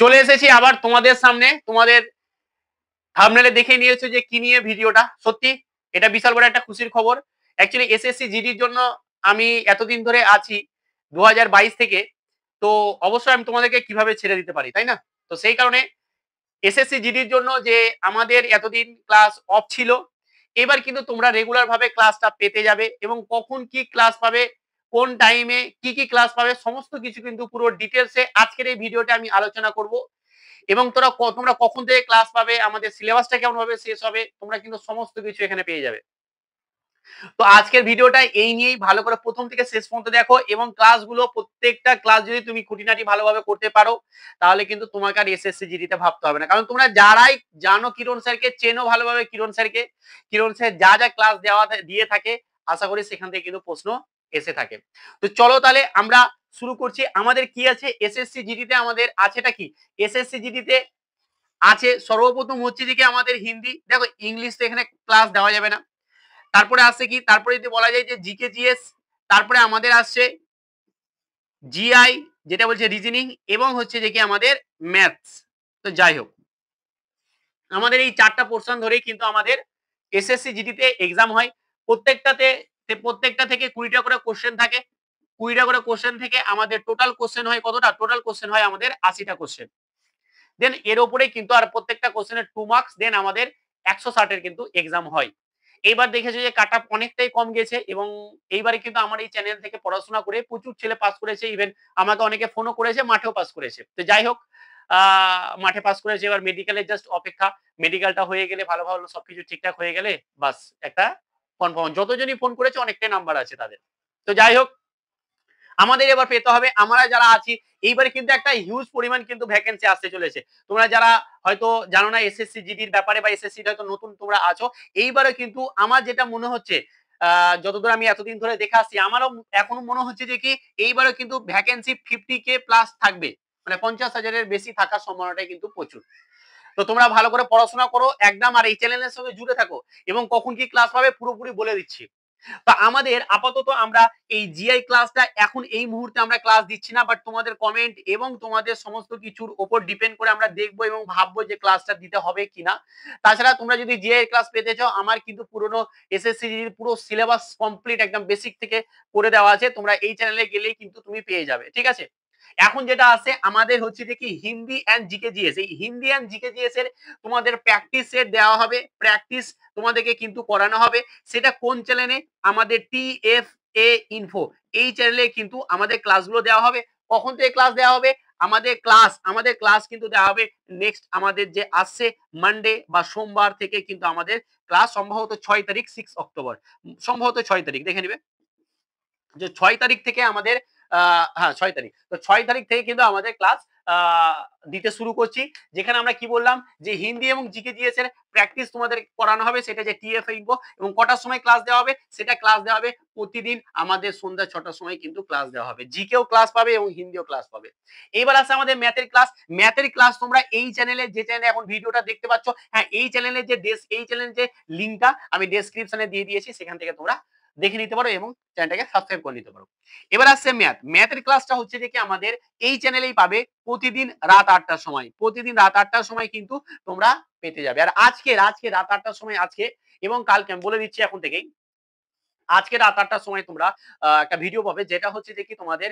চলে এসেছি আবার তোমাদের সামনে। তোমাদের থাম্বনেলে দেখে নিয়েছো যে কি নিয়ে ভিডিওটা। সত্যি এটা বিশাল বড় একটা খুশির খবর। অ্যাকচুয়ালি এসএসসি জিডির জন্য আমি এতদিন ধরে আছি 2022 থেকে। তো অবশ্যই আমি তোমাদেরকে কিভাবে ছেড়ে দিতে পারি, তাই না? তো সেই কারণে এসএসসি জিডির জন্য যে আমাদের এতদিন ক্লাস অফ ছিল, এবার কিন্তু তোমরা রেগুলার ভাবে ক্লাসটা পেতে যাবে এবং কখন কি ক্লাস পাবে, কোন টাইমে কি ক্লাস পাবে, সমস্ত কিছু কিন্তু পুরো ডিটেলসে আজকের এই ভিডিওতে আমি আলোচনা করব। এবং তোমরা কখন থেকে ক্লাস পাবে, আমাদের সিলেবাসটা কেমন ভাবে শেষ হবে, তোমরা কিন্তু সমস্ত কিছু এখানে পেয়ে যাবে। তো আজকের ভিডিওটা এই নিয়েই ভালো করে প্রথম থেকে শেষ পর্যন্ত দেখো এবং ক্লাসগুলো প্রত্যেকটা ক্লাস যদি তুমি খুঁটিনাটি ভালোভাবে করতে পারো, তাহলে কিন্তু তোমাকে আর এসএসসি জিডিতে ভাবতে হবে না। কারণ তোমরা যারাই জানো কিরণ স্যারকে, চেনো ভালোভাবে কিরণ স্যারকে, কিরণ স্যার যা ক্লাস দিয়ে থাকে, আশা করি সেখান থেকে কিন্তু প্রশ্ন এসে থাকে। তো চলো তাহলে আমরা শুরু করছি। আমাদের কি আছে এসএসসি জিডিতে? আমাদের আছেটা কি? এসএসসি জিডিতে আছে সর্বপ্রথম হচ্ছে যে কি আমাদের হিন্দি। দেখো ইংলিশ তো এখানে ক্লাস দেওয়া যাবে না। তারপরে আসছে কি, তারপরে যদি বলা যায় যে জিকে জিএস, তারপরে আমাদের আসছে জিআই, যেটা বলছে রিজনিং, এবং হচ্ছে যে কি আমাদের ম্যাথস। তো যাই হোক, আমাদের এই চারটা পোর্শন ধরেই কিন্তু আমাদের এসএসসি জিডিতে এক্সাম হয়। প্রত্যেকটা থেকে 20টা করে কোশ্চেন থাকে। 20টা করে কোশ্চেন থেকে আমাদের টোটাল কোশ্চেন হয় কতটা? টোটাল কোশ্চেন হয় আমাদের 80টা কোশ্চেন। দেন এর উপরে কিন্তু আর প্রত্যেকটা কোশ্চেনের 2 মার্কস, দেন আমাদের 160 এর কিন্তু এক্সাম হয়। এইবার দেখেছো যে কাট অফ অনেকটাই কম গেছে এবং এইবারে কিন্তু আমার এই চ্যানেল থেকে পড়াশোনা করে প্রচুর ছেলে পাস করেছে। ইভেন আমাকে অনেকে ফোনও করেছে, মাঠেও পাস করেছে। তো যাই হোক, মাঠে পাস করেছে, এবার মেডিকেলের জাস্ট অপেক্ষা। মেডিকেলটা হয়ে গেলে ভালো সবকিছু ঠিকঠাক হয়ে গেলে বাস একটা কনফার্ম। যতজনই ফোন করেছে অনেকটাই নাম্বার আছে তাদের। তো যাই হোক, আমাদের এবার পেতে হবে, আমরা যারা আছি এইবারে কিন্তু একটা হিউজ পরিমাণ কিন্তু ভ্যাকেন্সি আসতে চলেছে। তোমরা যারা হয়তো জানো না এসএসসি জিডির ব্যাপারে বা এসএসসি হয়তো নতুন তোমরা আছো, এইবারে কিন্তু আমার যেটা মনে হচ্ছে, যতদূর আমি এতদিন ধরে দেখে আসছি, আমারও এখনো মনে হচ্ছে যে কি এইবারে কিন্তু ভ্যাকেন্সি 50K প্লাস থাকবে। মানে 50,000-এর বেশি থাকার সম্ভাবনাটা কিন্তু প্রচুর। তো তোমরা ভালো করে পড়াশোনা করো একদম, আর এই চ্যানেলের সঙ্গে জুড়ে থাকো এবং কখন কি ক্লাস পাবে পুরোপুরি বলে দিচ্ছি। তো আমাদের আপাতত আমরা এই জিআই ক্লাসটা এখন এই মুহূর্তে আমরা ক্লাস দিচ্ছি না, বাট তোমাদের কমেন্ট এবং তোমাদের সমস্ত কিছুর উপর ডিপেন্ড করে আমরা দেখবো এবং ভাববো যে ক্লাসটা দিতে হবে কিনা। তাছাড়া তোমরা যদি জিআই ক্লাস পেতে চাও, আমার কিন্তু পুরনো এসএসসি পুরো সিলেবাস কমপ্লিট একদম বেসিক থেকে করে দেওয়া আছে। তোমরা এই চ্যানেলে গেলেই কিন্তু তুমি পেয়ে যাবে, ঠিক আছে? এখন যেটা আছে আমাদের হচ্ছে যে কি হিন্দি এন্ড জিকে জিএস। এই হিন্দি এন্ড জিকে জিএস এর তোমাদের প্র্যাকটিস সেট দেওয়া হবে, প্র্যাকটিস তোমাদেরকে কিন্তু করানো হবে। সেটা কোন চ্যানেলে? আমাদের টিএফএ ইনফো এই চ্যানেলে কিন্তু আমাদের ক্লাসগুলো দেওয়া হবে। কখন থেকে ক্লাস দেওয়া হবে? আমাদের ক্লাস কিন্তু দেওয়া হবে নেক্সট আমাদের যে আসছে মানডে বা সোমবার থেকে কিন্তু আমাদের ক্লাস, সম্ভবত 6 তারিখ, 6 অক্টোবর, সম্ভবত 6 তারিখ, দেখে নিবে যে 6 তারিখ থেকে আমাদের হ্যাঁ 6 তারিখ। তো 6 তারিখ থেকে কিন্তু আমাদের ক্লাস দিতে শুরু করছি, যেখানে আমরা কি বললাম যে হিন্দি এবং জিকে জিএস এর প্র্যাকটিস তোমাদের করানো হবে, সেটা যে টিএফএ ইনফো, এবং কটার সময় ক্লাস দেওয়া হবে? সেটা ক্লাস দেওয়া হবে প্রতিদিন আমাদের সন্ধ্যা 6টার সময় কিন্তু ক্লাস দেওয়া হবে। জিকেও ক্লাস পাবে এবং হিন্দিও ক্লাস পাবে। এবার আছে আমাদের ম্যাথের ক্লাস। ম্যাথের ক্লাস তোমরা এই চ্যানেলে, যে চ্যানেলে এখন ভিডিওটা দেখতে পাচ্ছ, হ্যাঁ এই চ্যানেলের যে লিংকটা আমি ডেসক্রিপশনে দিয়ে দিয়েছি, সেখান থেকে তোমরা দেখে নিতে পারো এবং চ্যানেলটাকে সাবস্ক্রাইব করে নিতে পারো। এবার আসছে ম্যাথের ক্লাসটা হচ্ছে যে কি আমাদের এই চ্যানেলেই পাবে প্রতিদিন রাত 8টার সময়। প্রতিদিন রাত 8টার সময় কিন্তু তোমরা পেতে যাবে। আর আজকে রাত 8টার সময়, আজকে এবং কালকে আমি বলে দিচ্ছি এখন থেকেই, আজকে রাত 8টার সময় তোমরা একটা ভিডিও পাবে, যেটা হচ্ছে যে কি তোমাদের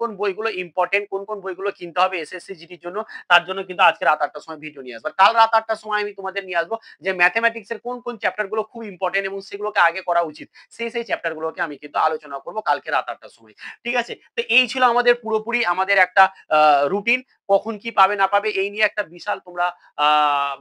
কোন বইগুলো ইম্পর্টেন্ট, কোন বইগুলো কিনতে হবে এসএসসি জিডির জন্য। তার জন্য কিন্তু আজকে রাত 8টার সময় ভিডিও নিয়ে আসবো। কাল রাত 8টার সময় আমি তোমাদের নিয়ে আসবো যে ম্যাথমেটিক্স এর কোন চ্যাপ্টার গুলো খুব ইম্পর্টেন্ট এবং সেগুলোকে আগে করা উচিত, সেই চ্যাপ্টার গুলোকে আমি কিন্তু আলোচনা করব কালকে রাত 8টার সময়, ঠিক আছে? তো এই ছিল আমাদের পুরোপুরি আমাদের একটা রুটিন। কখন কি পাবে না পাবে এই নিয়ে একটা বিশাল তোমরা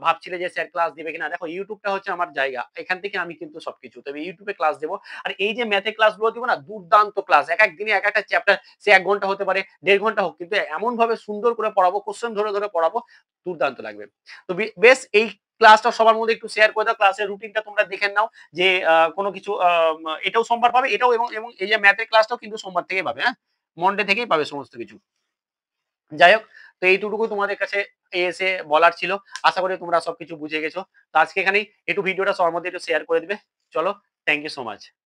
ভাবছিলে যে স্যার ক্লাস দিবে কিনা। দেখো ইউটিউবটা হচ্ছে আমার জায়গা, এখান থেকে আমি কিন্তু সবকিছু, তবে ইউটিউবে ক্লাস দেবো। আর এই যে ম্যাথের ক্লাসগুলো দিব না, দুর্দান্ত ক্লাস, এক দিনে এক একটা চ্যাপ্টার, সে 1 ঘন্টা হতে পারে, 1.5 ঘন্টা হোক, কিন্তু এমন ভাবে সুন্দর করে পড়াবো, কোশ্চেন ধরে পড়াবো, দুর্দান্ত লাগবে। তো বেশ এই ক্লাসটা সবার মধ্যে একটু শেয়ার করে দাও। ক্লাসের রুটিনটা তোমরা দেখে নাও যে কোনো কিছু এটাও সোমবার পাবে, এটাও, এবং এই যে ম্যাথের ক্লাসটাও কিন্তু সোমবার থেকেই পাবে, হ্যাঁ মন্ডে থেকেই পাবে সমস্ত কিছু। যাই হোক, তো এইটুকু তোমাদের কাছে এসে বলার ছিল। আশা করি তোমরা সবকিছু বুঝে গেছো। তো আজকে এখানেই একটু ভিডিওটা সবার মধ্যে একটু শেয়ার করে দিবে। চলো, থ্যাংক ইউ সো মাচ।